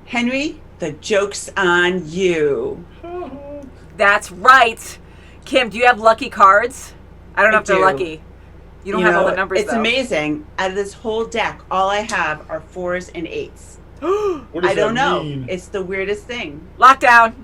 Henry, the joke's on you. That's right. Kim, do you have lucky cards? I don't know if they're do. lucky. You don't have all the numbers, It's though. amazing. Out of this whole deck, all I have are 4s and 8s. What does I don't that know. mean? It's the weirdest thing. Lockdown.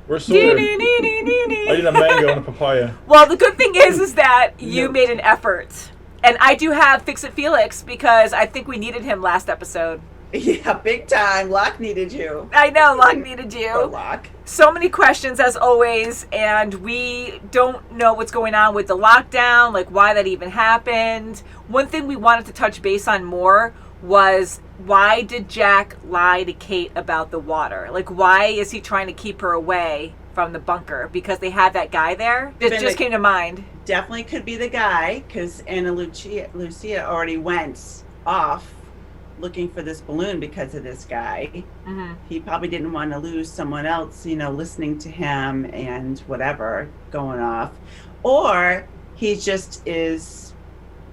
We're Sawyer. I need a mango and a papaya. Well, the good thing is that you made an effort. And I do have Fix It Felix because I think we needed him last episode. Yeah, big time. Locke needed you. I know, Locke needed you. Poor Locke. So many questions as always, and we don't know what's going on with the lockdown, like why that even happened. One thing we wanted to touch base on more was, why did Jack lie to Kate about the water? Like, why is he trying to keep her away from the bunker? Because they had that guy there? It just came to mind. Definitely could be the guy, because Anna Lucia already went off looking for this balloon because of this guy. Mm-hmm. He probably didn't want to lose someone else, listening to him and whatever going off. Or he just is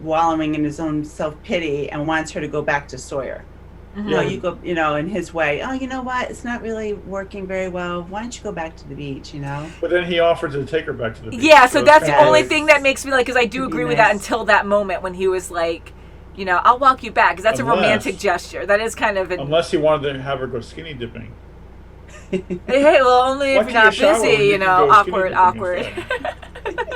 wallowing in his own self-pity and wants her to go back to Sawyer. Mm-hmm. You go, in his way, oh, you know what? It's not really working very well. Why don't you go back to the beach, But then he offered to take her back to the beach. Yeah, so that's the Yes. only thing that makes me like, because I do agree with that until that moment when he was like, I'll walk you back, because that's a romantic gesture. That is kind of unless he wanted to have her go skinny dipping. Hey, well, only if you're not busy, awkward.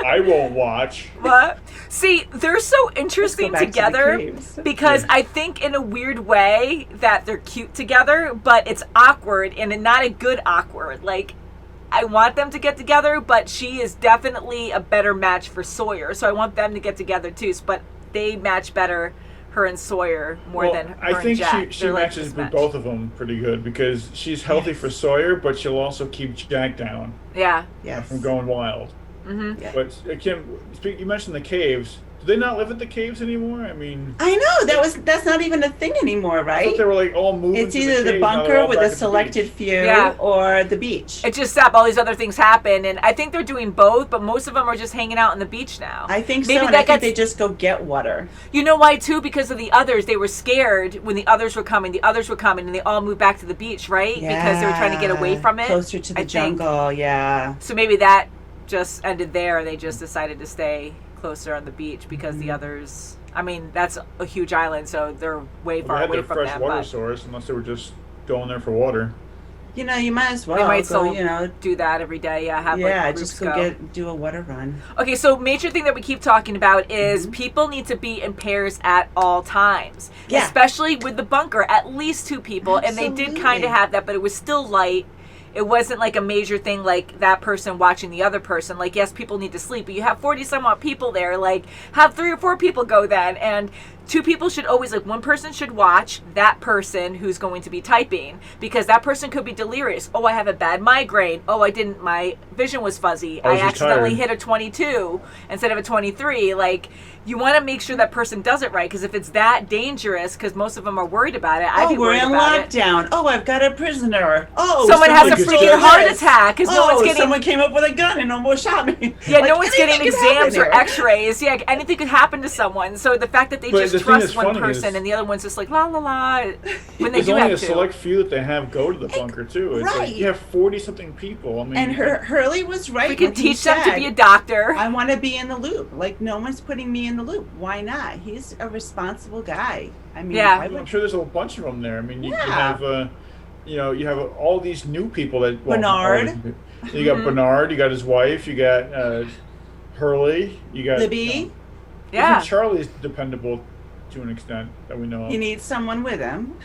I won't watch. What? See, they're so interesting together because I think in a weird way that they're cute together, but it's awkward and not a good awkward. Like, I want them to get together, but she is definitely a better match for Sawyer, so I want them to get together too. But they match better, her and Sawyer, more than her and Jack. I think she matches with both of them pretty good because she's healthy for Sawyer, but she'll also keep Jack down. Yeah. From going wild. Mm-hmm. Yeah. But Kim, you mentioned the caves. Do they not live at the caves anymore? I mean, I know that's not even a thing anymore, right? I thought they were like all moving. It's either the bunker with a selected few, or the beach. It just stopped. All these other things happen, and I think they're doing both. But most of them are just hanging out on the beach now. I think so. And I think they just go get water. You know why too? Because of the others. They were scared when the others were coming. The others were coming, and they all moved back to the beach, right? Yeah. Because they were trying to get away from it, closer to the jungle. Yeah. So maybe that just ended there. They just decided to stay closer on the beach because the others, I mean, that's a huge island, so they're way far away from them. They had their fresh water source, unless they were just going there for water. You might as well. They might still do that every day. Just go do a water run. Okay, so major thing that we keep talking about is people need to be in pairs at all times. Yeah. Especially with the bunker, at least 2 people. Absolutely. And they did kind of have that, but it was still light. It wasn't like a major thing like that person watching the other person. Like, yes, people need to sleep, but you have 40 some odd people there. Like, have 3 or 4 people go then. And 2 people should always, like, one person should watch that person who's going to be typing, because that person could be delirious. Oh, I have a bad migraine. Oh, my vision was fuzzy. I accidentally hit a 22 instead of a 23. Like, you want to make sure that person does it right, because if it's that dangerous, because most of them are worried about it. I'd be worried about it. We're in lockdown. Oh, I've got a prisoner. Oh, someone has a freaking heart attack. Because someone came up with a gun and almost shot me. Yeah, no one's getting exams or x-rays. Yeah, anything could happen to someone. So the fact that they just trust one person and the other one's just like, la, la, la, when they do have to. There's only a select few that they have go to the bunker, too. It's like you have 40-something people. I mean, and Hurley was right. We can teach them to be a doctor. I want to be in the loop. Like, no one's putting me in the loop. Why not? He's a responsible guy. I mean, I'm sure there's a bunch of them there. I mean, you have, you have all these new people that. Well, Bernard. You got Bernard. You got his wife. You got Hurley. You got Libby. Even Charlie's dependable to an extent that we know of. You need someone with him.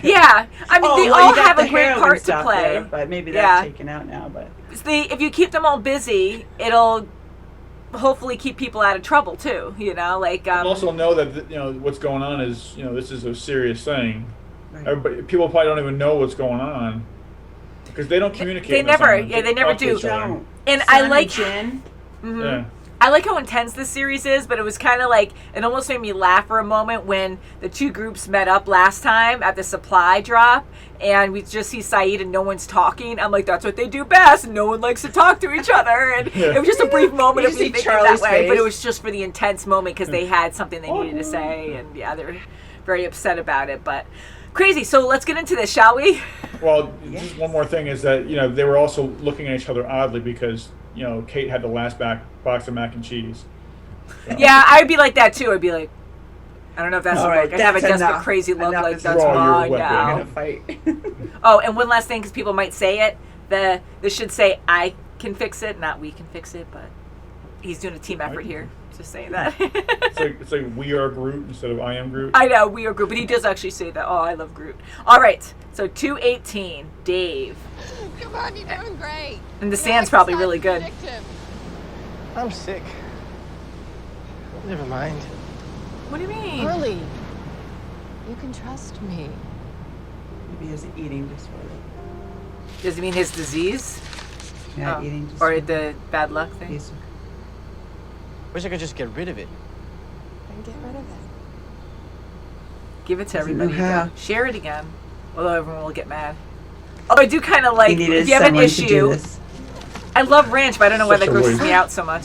Yeah, I mean, they all have a great part to play. There, but maybe that's taken out now. But if you keep them all busy, it'll hopefully keep people out of trouble too. Like also know that what's going on is this is a serious thing. Right. People probably don't even know what's going on because they don't communicate. They never do. And I like Jen. Yeah. I like how intense this series is, but it was kind of like, it almost made me laugh for a moment when the 2 groups met up last time at the supply drop, and we just see Saeed and no one's talking. I'm like, that's what they do best. No one likes to talk to each other. And it was just a brief moment of me thinking that way, but it was just for the intense moment because they had something they needed to say, and they're very upset about it. But Crazy. So let's get into this, shall we? Well, just one more thing is that, they were also looking at each other oddly because, Kate had the last box of mac and cheese. So. Yeah, I'd be like that too. I'd be like, I don't know if that's right, I'd have a desperate, crazy look like that's mine now. Fight. Oh, and one last thing, because people might say it, this should say I can fix it, not we can fix it, but he's doing a team effort here. Just saying that. it's like we are Groot instead of I am Groot. I know, we are Groot, but he does actually say that. Oh, I love Groot. All right, so 218, Dave. Come on, you're doing great. And the sand's probably really good. I'm sick. Never mind. What do you mean? Hurley, you can trust me. Maybe he has an eating disorder. Does he mean his disease? Yeah, eating disorder. Or the bad luck thing? Wish I could just get rid of it. Then get rid of it. Give it to Doesn't everybody know how. again. Share it again. Although everyone will get mad. Although I do kind of like, if you have an someone to do issue, this. I love ranch, but I don't know why Such that a grosses waste. me out so much.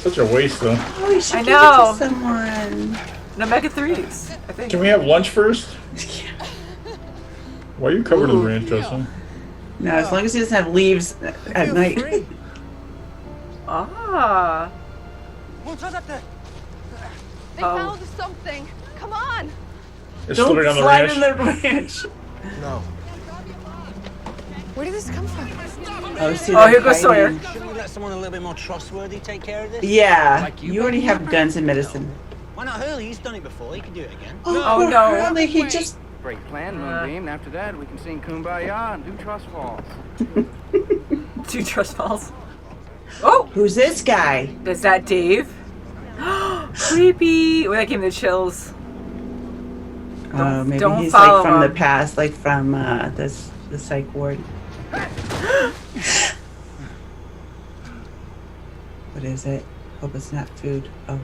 Such a waste, though. Oh, you should I give know. it to someone. And omega-3s, I think. Can we have lunch first? Why are you covered in ranch, Justin? No, as long as he doesn't have leaves at night. Free. Ah. They found something. Come on. It's Don't slipping on the slide ranch. in the ranch. No. Where did this come from? Oh, see, Oh, they're here goes Sawyer. hiding. Shouldn't we let someone a little bit more trustworthy take care of this? Yeah, Like you already have guns and medicine. Why not Hurley? He's done it before. He can do it again. Oh, poor no. Hurley, he just... Great plan, Moonbeam. After that, we can sing Kumbaya and do trust falls. 2 trust falls. Oh! Who's this guy? Is that Dave? Creepy. Oh, that gave me the chills. Maybe don't he's follow like from him. the past, like from the psych ward. What is it? Hope it's not food. Oh,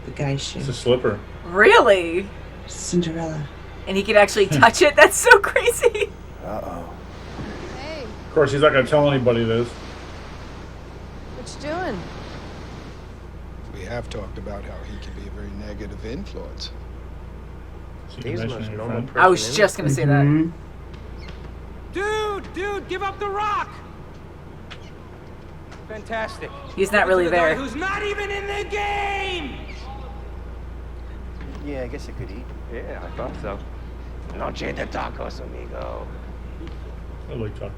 the guy's shoe. It's a slipper. Really? Cinderella. And he could actually touch it? That's so crazy. Uh-oh. Hey, Of course, he's not going to tell anybody this. what you doing? We have talked about how he can be a very negative influence. So you can He's the mention most your normal friend. person. I was just going to say that. Mhm. Dude, give up the rock! Fantastic. He's not really there. Who's not even in the game! Yeah, I guess I could eat. Yeah, I thought so. Noche de tacos, amigo. I like tacos.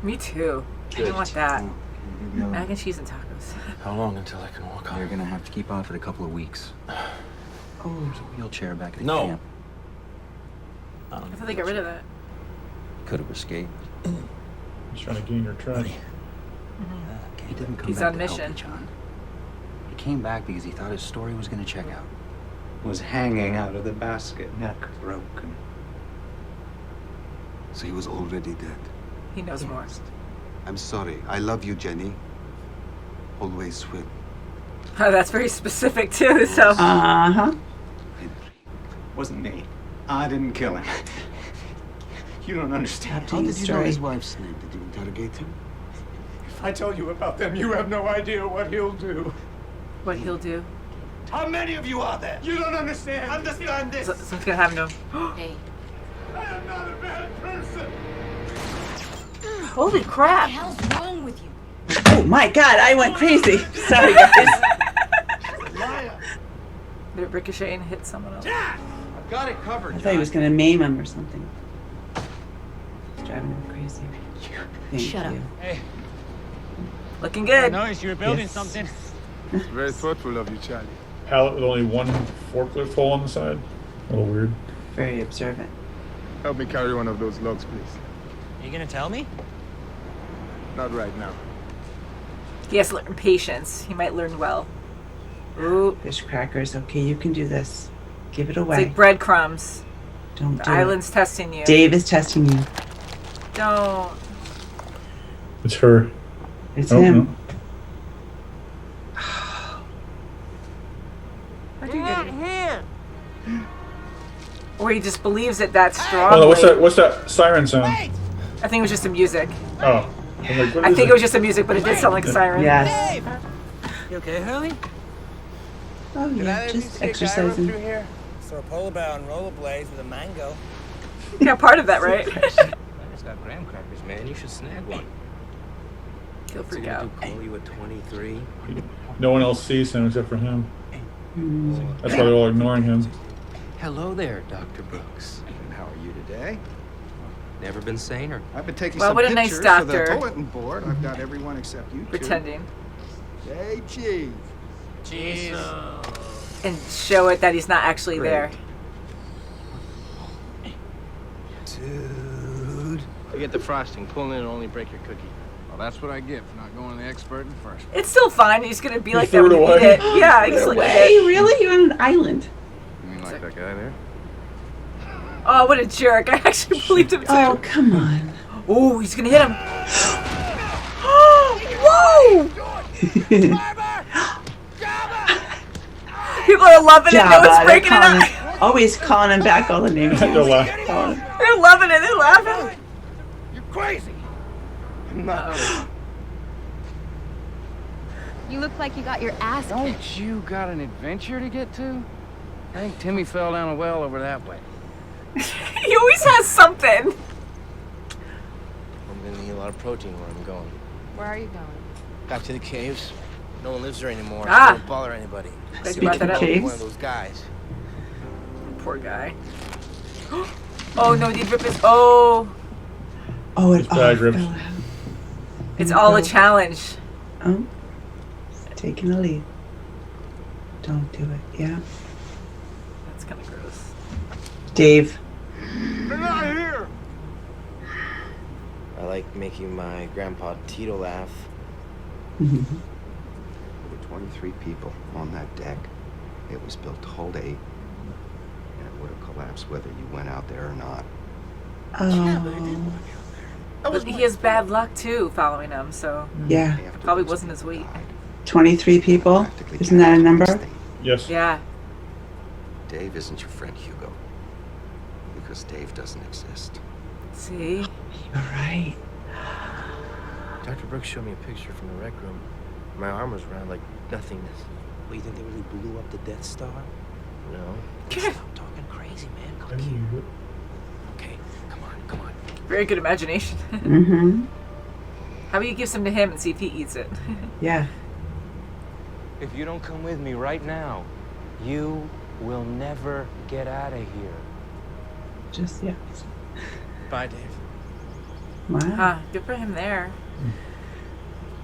Me too. I don't want that. No. Mac and cheese and tacos. How long until I can walk You're gonna have to keep off it a couple of weeks. Oh, There's a wheelchair back at the No. camp. I thought they got rid of that. Could have escaped. He's trying to gain your trust. He didn't come He's back on to help mission. you, John. He came back because he thought his story was gonna check out. Was hanging out of the basket, neck broken. So he was already dead. He knows more. I'm sorry. I love you, Jenny. Always will. Oh, that's very specific too, so. uh-huh. Wasn't me. I didn't kill him. You don't understand. How did you know his wife's name? Did you interrogate him? If I tell you about them, you have no idea what he'll do. What he'll do. How many of you are there? You don't understand. Understand this. Something's gonna happen to him. Hey. I am not a bad person. Holy crap. What the hell's wrong with you? Oh my God, I went crazy. Sorry, guys. Did it ricochet and hit someone else? I've got it covered. I thought he was gonna maim him or something. It's driving him crazy. Thank Shut up. you. Hey, Looking good. noticed you were building Yes. something. It's very thoughtful of you, Charlie. Pallet with only one forklift hole on the side. A little weird. Very observant. Help me carry one of those logs, please. You gonna tell me? Not right now. He has to learn patience. He might learn well. Ooh. Fish crackers. Okay, you can do this. Give it It's away. like breadcrumbs. Don't The do island's testing you. it. Dave is testing you. Don't. It's her. It's Oh, him. no. How'd you get it? Or he just believes it that strongly. Oh, no, what's that siren sound? I think it was just the music. Oh. I'm like, what I is think it was just the music, but it did sound like a siren. Yes. You okay, Hurley? Oh yeah, just exercising. Throw a polar bear on rollerblades with a mango. Yeah, part of that, right? It's got graham crackers, man. You should snag one. He'll freak out. Call you at 23. No one else sees him except for him. That's why they're all ignoring him. Hello there, Dr. Brooks. And how are you today? Never been saner. I've been taking Well, some what a nice pictures for the doctor. bulletin board. I've got everyone except you two. Pretending. Hey, Chief. Cheese. And show it that he's not actually there. Dude. Forget the frosting. Pulling in will only break your cookie. Well, that's what I get for not going to the expert first. It's still fine. He's gonna be like that threw when it you eat away. it. Yeah, he's like Hey, really? You're on an island. You mean like that guy there? Oh, what a jerk! I actually believed him too. Oh, come on. Oh, he's gonna hit him. Whoa! People are loving it. No one's breaking it up. Always calling him back all the names. They're laughing. They're loving it. They're laughing. You're crazy. I'm not. You look like you got your ass kicked. Don't you got an adventure to get to? I think Timmy fell down a well over that way. He always has something. I'm gonna need a lot of protein where I'm going. Where are you going? Back to the caves. No one lives there anymore. Ah. So don't bother anybody. Glad you brought that up. Caves? One of those guys. Poor guy. Oh no, these rip his. Oh, Oh, it His bag rips. fell out. it's all a challenge. Oh, taking a lead. Don't do it. Yeah. That's kind of gross. Dave. They're not here. I like making my grandpa Tito laugh. There were 23 people on that deck. It was built to hold 8. And it would have collapsed whether you went out there or not. Oh. But he has bad luck too, following him. So Yeah. probably wasn't his weight. 23 people. Isn't that a number? Yes. Yeah. Dave isn't your friend Hugo. Because Dave doesn't exist. See. You're right. Dr. Brooks showed me a picture from the rec room. My arm was around like nothingness. What, you think they really blew up the Death Star? No. Stop talking crazy, man. Click here. Okay, come on. Very good imagination. Mm-hmm. How about you give some to him and see if he eats it? Yeah. If you don't come with me right now, you will never get out of here. Just, yeah. Bye, Dave. Wow. Ah, good for him there.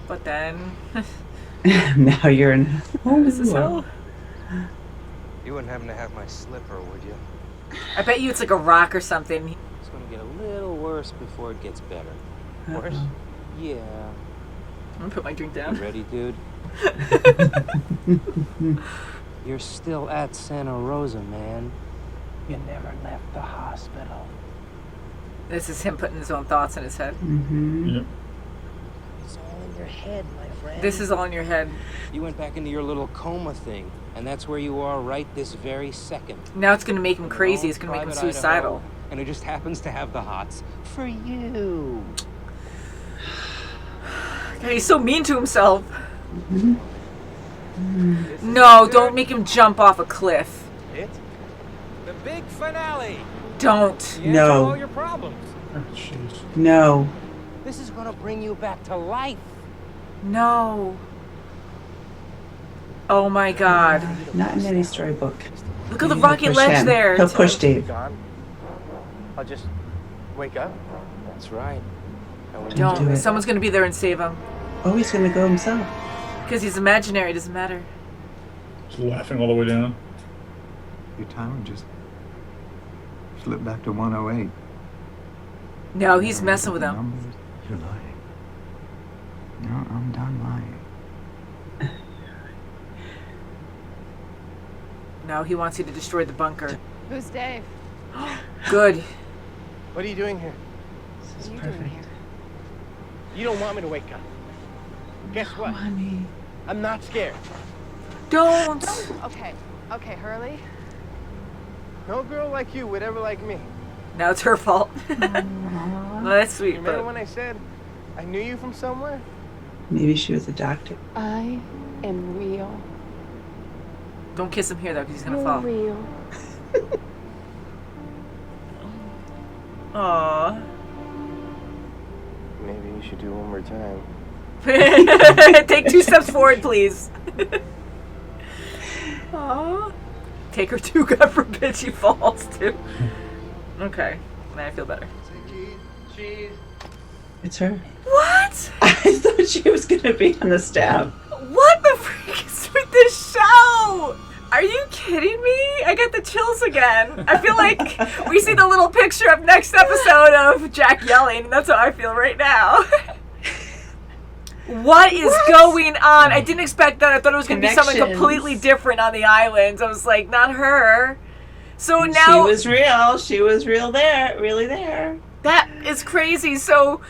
But then, Now you're in. Oh, this is hell. You wouldn't happen to have my slipper, would you? I bet you it's like a rock or something. It's gonna get a little worse before it gets better. Worse? Yeah. I'm gonna put my drink You down. ready, dude? You're still at Santa Rosa, man. You never left the hospital. This is him putting his own thoughts in his head. Mm-hmm. Yep. It's all in your head, my friend. This is all in your head. You went back into your little coma thing, and that's where you are right this very second. Now it's gonna make him crazy. Your It's gonna make him private suicidal. Idaho, and it just happens to have the hots for you. God, he's so mean to himself. No, don't make him jump off a cliff. The big finale. Don't. The answer to No. all your problems. Oh, jeez. No. This is gonna bring you back to life. No. Oh my God. Not in any storybook. Look at the He'll rocky push ledge him. there. He'll push Dave. Gone. I'll just wake up. That's right. Don't do Don't. it. Someone's gonna be there and save him. Oh, he's gonna go himself. Because he's imaginary. It doesn't matter. Just laughing all the way down. Your timer just slipped back to 108. No, he's messing with him. Numbers. You're lying. No, I'm done lying. No, he wants you to destroy the bunker. Who's Dave? Good. What are you doing here? This is What are you doing perfect. here? You don't want me to wake up. Guess what? Honey. I'm not scared. Don't. Okay, Hurley. No girl like you would ever like me. Now it's her fault. Well, that's sweet, Remember but when I said I knew you from somewhere? Maybe she was a doctor. I am real. don't kiss him here though, because he's gonna You're fall. real. Aww. Maybe you should do one more time. Take 2 steps forward, please. Aww. Take her 2, God forbid she falls, too. Okay. Now I feel better. It's her. What? I thought she was going to be on the staff. What the freak is with this show? Are you kidding me? I got the chills again. I feel like we see the little picture of next episode of Jack yelling. That's how I feel right now. What is going on? I didn't expect that. I thought it was going to be someone completely different on the islands. I was like, not her. So now she was real. She was real there, really there. That is crazy. So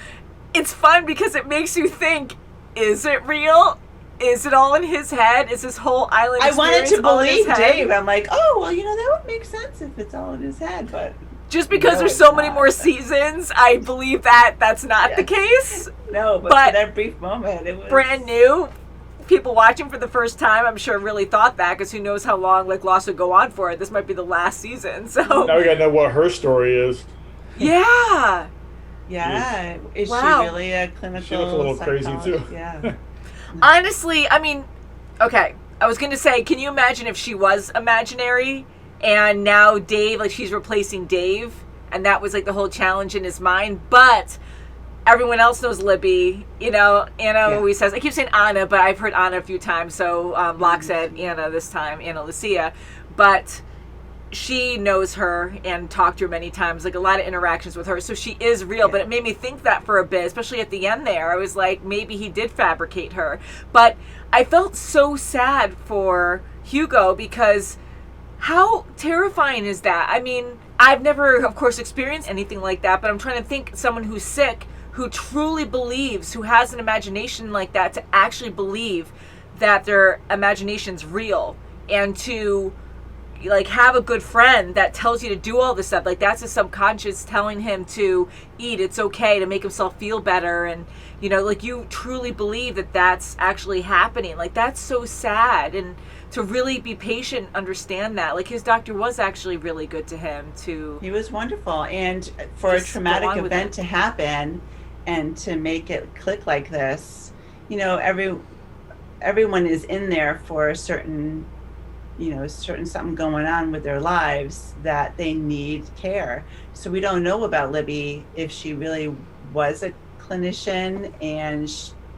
it's fun because it makes you think, is it real? Is it all in his head? Is this whole island experience I wanted to all in his believe head? Dave. I'm like, oh, well, that would make sense if it's all in his head, but... Just because there's so many more seasons, I believe that that's not the case. No, but for that brief moment, it was... Brand new. People watching for the first time, I'm sure, really thought that, because who knows how long Lost would go on for. This might be the last season, so... Now we gotta know what her story is. Yeah. Yeah. Is she really a clinical She looks a little crazy, too. Yeah. Honestly, I mean, okay, I was going to say, can you imagine if she was imaginary and now Dave, like she's replacing Dave, and that was like the whole challenge in his mind, but everyone else knows Libby, Anna always says, I keep saying Anna, but I've heard Anna a few times, so Locke said Anna this time, Anna Lucia, but she knows her and talked to her many times, like a lot of interactions with her, so she is real. But it made me think that for a bit, especially at the end there. I was like, maybe he did fabricate her. But I felt so sad for Hugo, because how terrifying is that? I mean, I've never, of course, experienced anything like that, but I'm trying to think someone who's sick, who truly believes, who has an imagination like that, to actually believe that their imagination's real, and to like have a good friend that tells you to do all this stuff. Like that's a subconscious telling him to eat, it's okay, to make himself feel better, and like you truly believe that that's actually happening. Like that's so sad, and to really be patient, understand that like his doctor was actually really good to him. He was wonderful, and for a traumatic event to happen and to make it click like this, everyone is in there for a certain something going on with their lives that they need care. So we don't know about Libby, if she really was a clinician and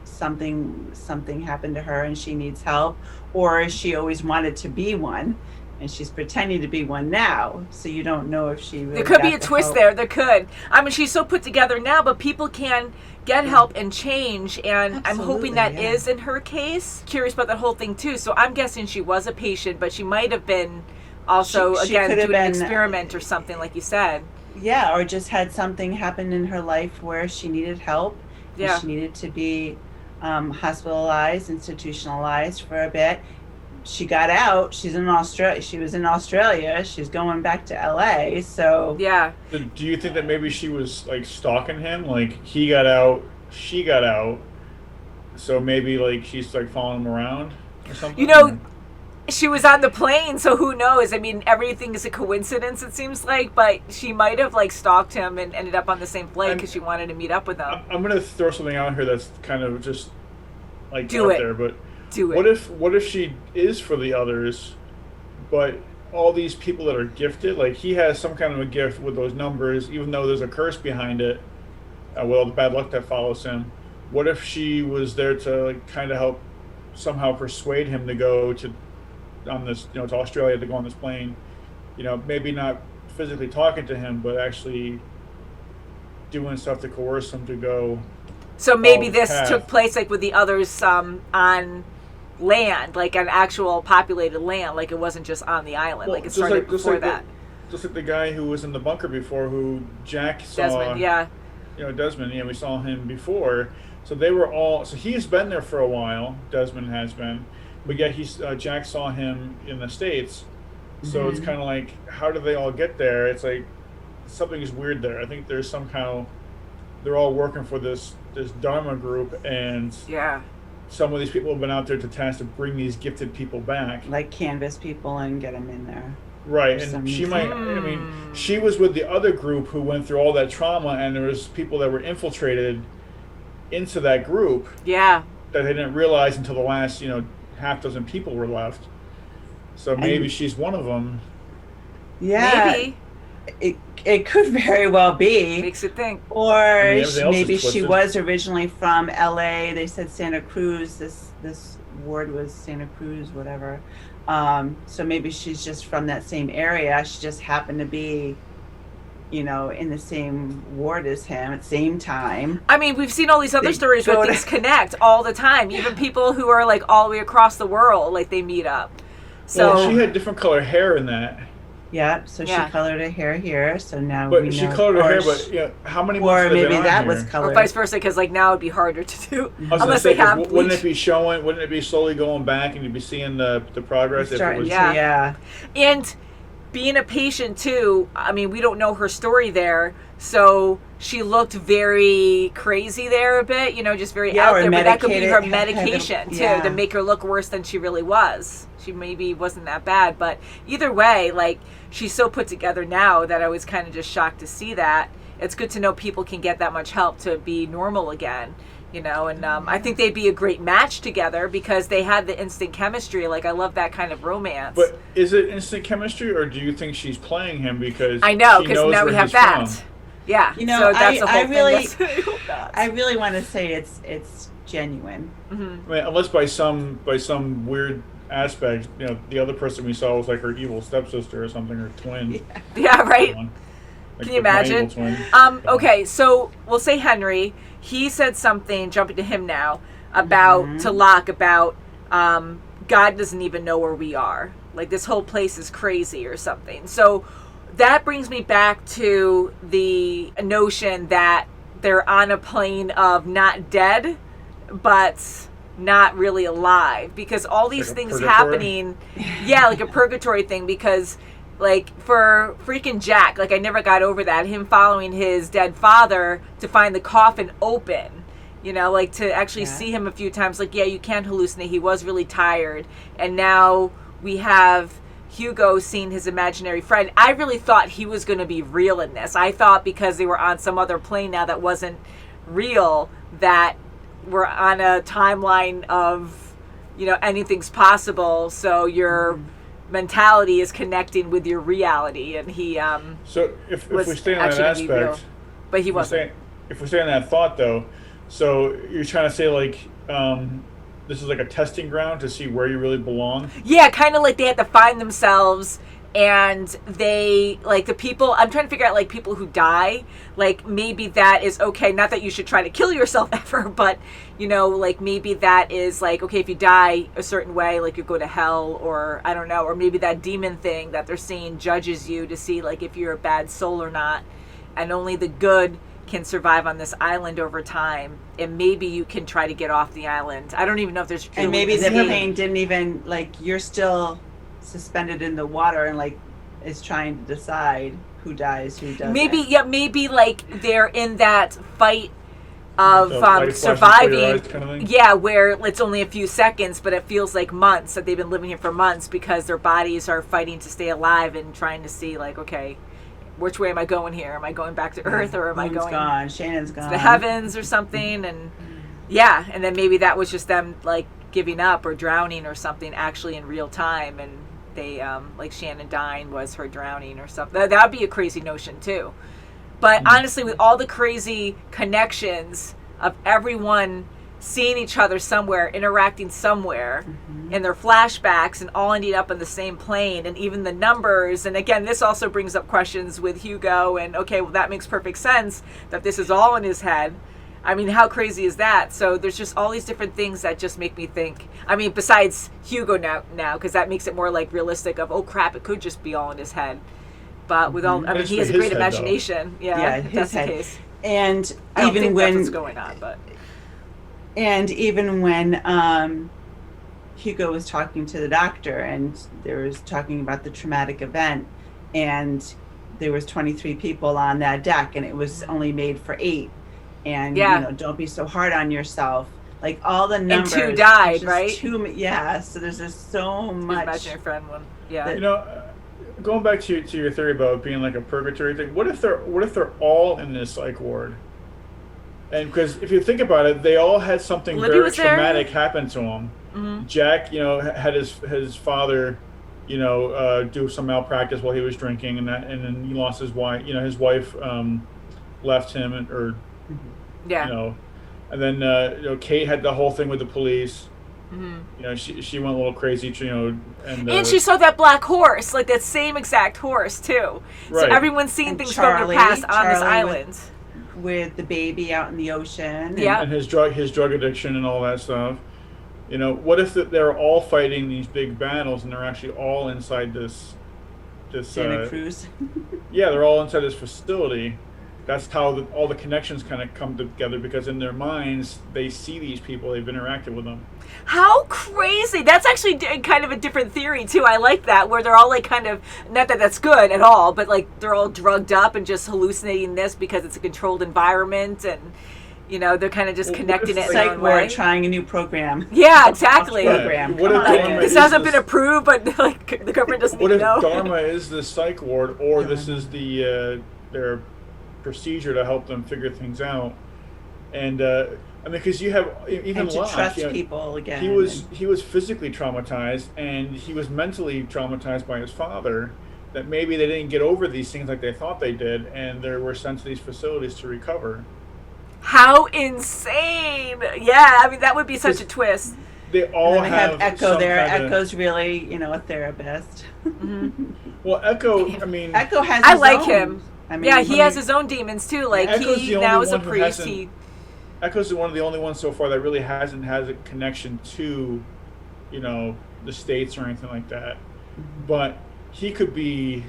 something happened to her and she needs help, or she always wanted to be one and she's pretending to be one now. So you don't know if she really there could be a twist there. There could. I mean, she's so put together now, but people can get help and change, and I'm hoping that is in her case. Curious about that whole thing too. So I'm guessing she was a patient, but she might have been also she again doing an been, experiment or something, like you said. Yeah, or just had something happen in her life where she needed help. Yeah, she needed to be hospitalized, institutionalized for a bit. She got out. She was in Australia. She's going back to LA. So yeah. Do you think that maybe she was like stalking him? Like he got out, she got out. So maybe like she's like following him around or something. She was on the plane, so who knows? I mean, everything is a coincidence, it seems like, but she might have like stalked him and ended up on the same plane because she wanted to meet up with him. I'm gonna throw something out here that's kind of just like Do it. there, but Do it. What if she is for the others, but all these people that are gifted, like he has some kind of a gift with those numbers, even though there's a curse behind it, with all the bad luck that follows him. What if she was there to like, kind of help somehow persuade him to go to Australia, to go on this plane? Maybe not physically talking to him, but actually doing stuff to coerce him to go. So maybe this took place like with the others on land, like an actual populated land, like it wasn't just on the island, like it started before that. Just like the guy who was in the bunker before, who Jack saw. Desmond, yeah. Desmond, we saw him before. So they were all. So he's been there for a while. Desmond has been, but yet Jack saw him in the States. So it's kind of like, how do they all get there? It's like something is weird there. I think there's somehow they're all working for this Dharma group, and some of these people have been out there to task to bring these gifted people back, like canvas people and get them in there. Right, and she might. I mean, she was with the other group who went through all that trauma, and there was people that were infiltrated into that group. Yeah. That they didn't realize until the last, half dozen people were left. So maybe she's one of them. Yeah. Maybe. It could very well be. Makes it think. Or maybe she twisted. was originally from LA. They said Santa Cruz. This ward was Santa Cruz, whatever. So maybe she's just from that same area. She just happened to be, in the same ward as him at the same time. I mean, we've seen all these other stories where things connect all the time. Even people who are like all the way across the world, like they meet up. So Well, she had different color hair in that. Yeah, so she colored her hair here. So now But we know. she colored her hair, but how many months Or have they maybe been on that here? was colored. or vice versa, because like now it'd be harder to do I was gonna unless say, they have. 'cause wouldn't it be showing? Wouldn't it be slowly going back, and you'd be seeing the progress? If it was, yeah. And being a patient too, I mean, we don't know her story there, so she looked very crazy there a bit, just very out there. But that could be her medication too, to make her look worse than she really was. She maybe wasn't that bad, but either way, like she's so put together now that I was kind of just shocked to see that. It's good to know people can get that much help to be normal again. And I think they'd be a great match together because they had the instant chemistry. Like, I love that kind of romance. But is it instant chemistry, or do you think she's playing him because I know, she because knows now we where have he's that. from? Yeah, So that's the whole I really, thing. I really want to say it's genuine. Mm-hmm. I mean, unless by some weird aspect, the other person we saw was like her evil stepsister or something, or twin. Yeah, right. Like Can you imagine? Okay, so we'll say Henry. He said something, jumping to him now, about to Locke about God doesn't even know where we are. Like, this whole place is crazy or something. So that brings me back to the notion that they're on a plane of not dead, but not really alive, because all these like things purgatory? happening, like a purgatory thing, because like for freaking Jack, like I never got over that, him following his dead father to find the coffin open, like to actually see him a few times, like, you can't hallucinate, he was really tired. And now we have Hugo seeing his imaginary friend. I really thought he was going to be real in this. I thought because they were on some other plane now that wasn't real, that we're on a timeline of, anything's possible. So your mentality is connecting with your reality, and he So if we stay on that actually gonna be real. aspect, But he wasn't. If we stay on that thought though, so you're trying to say like this is like a testing ground to see where you really belong. Yeah, kind of like they had to find themselves, and they, like, the people, I'm trying to figure out, like, people who die, like, maybe that is okay, not that you should try to kill yourself ever, but, like, maybe that is, like, okay, if you die a certain way, like, you go to hell, or, I don't know, or maybe that demon thing that they're saying judges you to see, like, if you're a bad soul or not, and only the good can survive on this island over time, and maybe you can try to get off the island. I don't even know if there's And maybe the plane didn't even, like, you're still suspended in the water and, like, is trying to decide who dies, who doesn't. Maybe like they're in that fight of surviving. Where it's only a few seconds, but it feels like months, that they've been living here for months because their bodies are fighting to stay alive and trying to see, like, okay, which way am I going here? Am I going back to Earth, or am I going gone? Shannon's gone. To the heavens or something? And and then maybe that was just them, like, giving up or drowning or something actually in real time, and they like Shannon dying was her drowning or something. That would be a crazy notion too. But honestly, with all the crazy connections of everyone seeing each other somewhere, interacting somewhere, and their flashbacks, and all ending up on the same plane, and even the numbers, and again, this also brings up questions with Hugo, and okay, well, that makes perfect sense that this is all in his head. I mean, how crazy is that? So there's just all these different things that just make me think. I mean, besides Hugo now, because that makes it more like realistic of, oh crap, it could just be all in his head. But with all, I mean, he has a great imagination. Yeah, if that's the case. And I don't even think when that's what's going on, but. And even when Hugo was talking to the doctor, and there was talking about the traumatic event, and there was 23 people on that deck, and it was only made for 8. And don't be so hard on yourself. Like, all the numbers. And 2 died, right? So there's just so much. Imaginary friend one. Yeah. going back to your theory about it being like a purgatory thing, what if they're all in this psych ward? And because if you think about it, they all had something Libby very was there. traumatic happen to them. Mm-hmm. Jack, had his father, do some malpractice while he was drinking, and then he lost his wife. His wife left him, and then Kate had the whole thing with the police. Mm-hmm. She went a little crazy, and she saw that black horse, like that same exact horse too. Right. So everyone's seeing things from their past on this island. With the baby out in the ocean. Yeah. And his drug addiction and all that stuff. What if they're all fighting these big battles and they're actually all inside this Santa Cruz. Yeah, they're all inside this facility. That's how all the connections kind of come together, because in their minds they see these people, they've interacted with them. How crazy! That's actually kind of a different theory too. I like that, where they're all like kind of, not that that's good at all, but like they're all drugged up and just hallucinating this because it's a controlled environment, and they're kind of just connecting it in their own way. Trying a new program. Yeah, exactly. Program. What if this hasn't been approved, but like the government doesn't even know. What if Dharma is the psych ward, or this is their procedure to help them figure things out? And because you have even to Locke, trust people again. He was physically traumatized, and he was mentally traumatized by his father. That maybe they didn't get over these things like they thought they did, and they were sent to these facilities to recover. How insane! Yeah, I mean that would be such a twist. They all have Echo there. Echo's really, a therapist. Mm-hmm. Well, Echo has. I like him. He has mean, his own demons too. Like Echo's he now is a priest. Echo's one of the only ones so far that really hasn't had a connection to, the states or anything like that. Mm-hmm. But he could be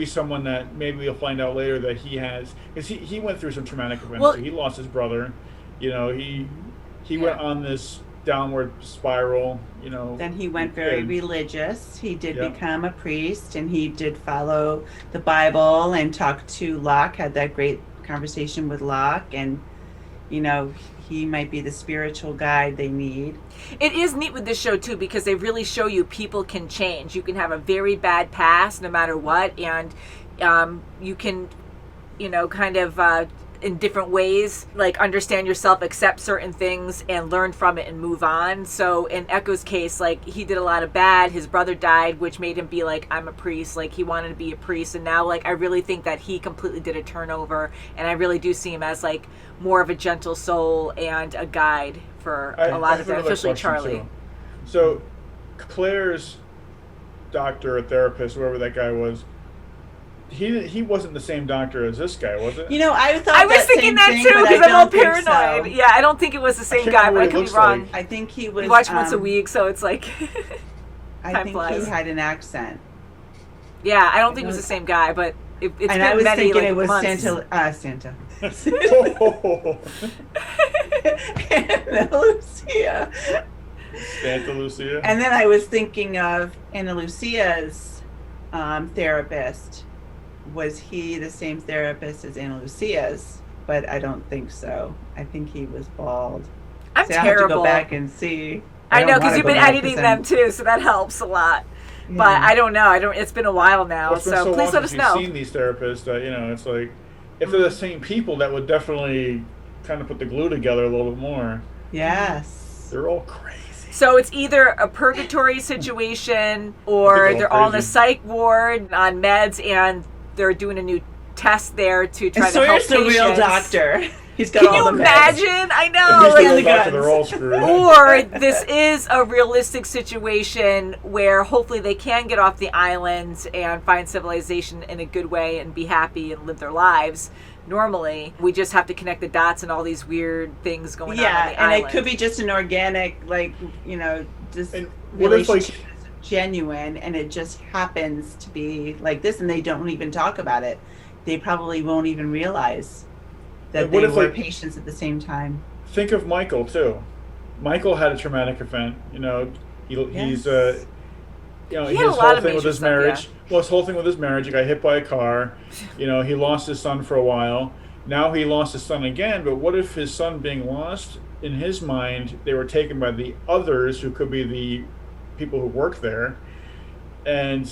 someone that maybe we'll find out later that he has, because he went through some traumatic events. Well, so he lost his brother. He went on this downward spiral. Then he went very religious. He did become a priest, and he did follow the Bible and talk to Locke. Had that great conversation with Locke, and he might be the spiritual guide they need. It is neat with this show too, because they really show you people can change. You can have a very bad past no matter what, and you can kind of in different ways, like understand yourself, accept certain things, and learn from it and move on. So in Echo's case, like he did a lot of bad. His brother died, which made him be like, I'm a priest. Like he wanted to be a priest, and now like I really think that he completely did a turnover, and I really do see him as like more of a gentle soul and a guide for a lot of them, especially Charlie. Too. So Claire's doctor or therapist, whoever that guy was, he wasn't the same doctor as this guy, was it? I was thinking that too, because I'm all paranoid. So. Yeah, I don't think it was the same guy, but I could be wrong. Like. I think he was. You watch once a week, so it's like. I think he had an accent. Yeah, I don't think it was the same guy, but it's been I was many, thinking like, it was months. Santa. Anna Lucia. Santa Lucia. And then I was thinking of Anna Lucia's therapist. Was he the same therapist as Anna Lucia's? But I don't think so. I think he was bald. I'm terrible. I have to go back and see. I know, because you've been editing them too, so that helps a lot. Yeah. But I don't know. It's been a while now, so please let us know. I've seen these therapists that it's like, if they're the same people, that would definitely kind of put the glue together a little bit more. Yes. They're all crazy. So it's either a purgatory situation, or they're all in a psych ward on meds, and they're doing a new test there to try to help patients. Sawyer's the real doctor. He's got Can all you the imagine? meds. I know. If he's the real doctor, they're all screwed. Or this is a realistic situation where hopefully they can get off the island and find civilization in a good way and be happy and live their lives normally. We just have to connect the dots and all these weird things going on the island. And it could be just an organic, just relationship is genuine, and it just happens to be like this, and they don't even talk about it. They probably won't even realize that they were patients at the same time. Think of Michael too. Michael had a traumatic event. He's his whole thing with his marriage. Yeah. Well, his whole thing with his marriage, he got hit by a car. He lost his son for a while. Now he lost his son again. But what if his son being lost, in his mind, they were taken by the others, who could be the people who work there, And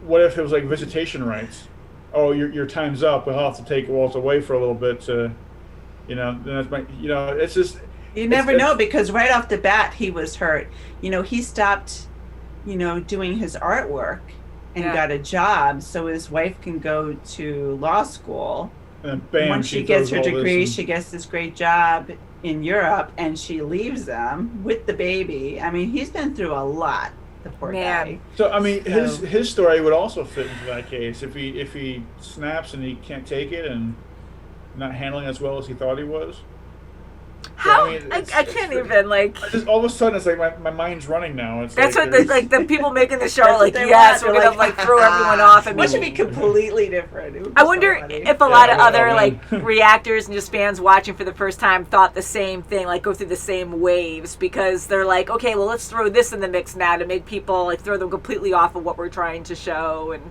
what if it was like visitation rights? Oh, your time's up. We'll have to take Walt away for a little bit to, then that's it's just. You never know, because right off the bat he was hurt. He stopped, doing his artwork and got a job so his wife can go to law school. And bam, once she gets her degree, she gets this great job in Europe, and she leaves them with the baby. I mean, he's been through a lot, the poor guy. So I mean, his story would also fit into that case if he snaps and he can't take it and not handling as well as he thought he was. How? I can't even, like... Just all of a sudden, it's like my mind's running now. It's that's like, what the people making the show are like, yes, we're going to, like, throw everyone off. And what should be completely different? I wonder if a lot of other, like, reactors and just fans watching for the first time thought the same thing, like, go through the same waves, because they're like, okay, well, let's throw this in the mix now to make people, like, throw them completely off of what we're trying to show, and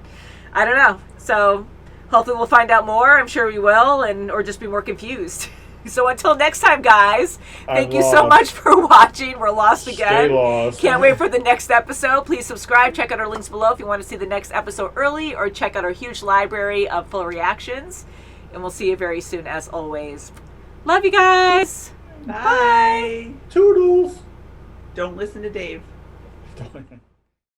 I don't know. So, hopefully we'll find out more. I'm sure we will, or just be more confused. So until next time, guys, thank you so much for watching. We're lost again. Stay lost. Can't wait for the next episode. Please subscribe. Check out our links below if you want to see the next episode early, or check out our huge library of full reactions. And we'll see you very soon, as always. Love you guys. Bye. Toodles. Don't listen to Dave.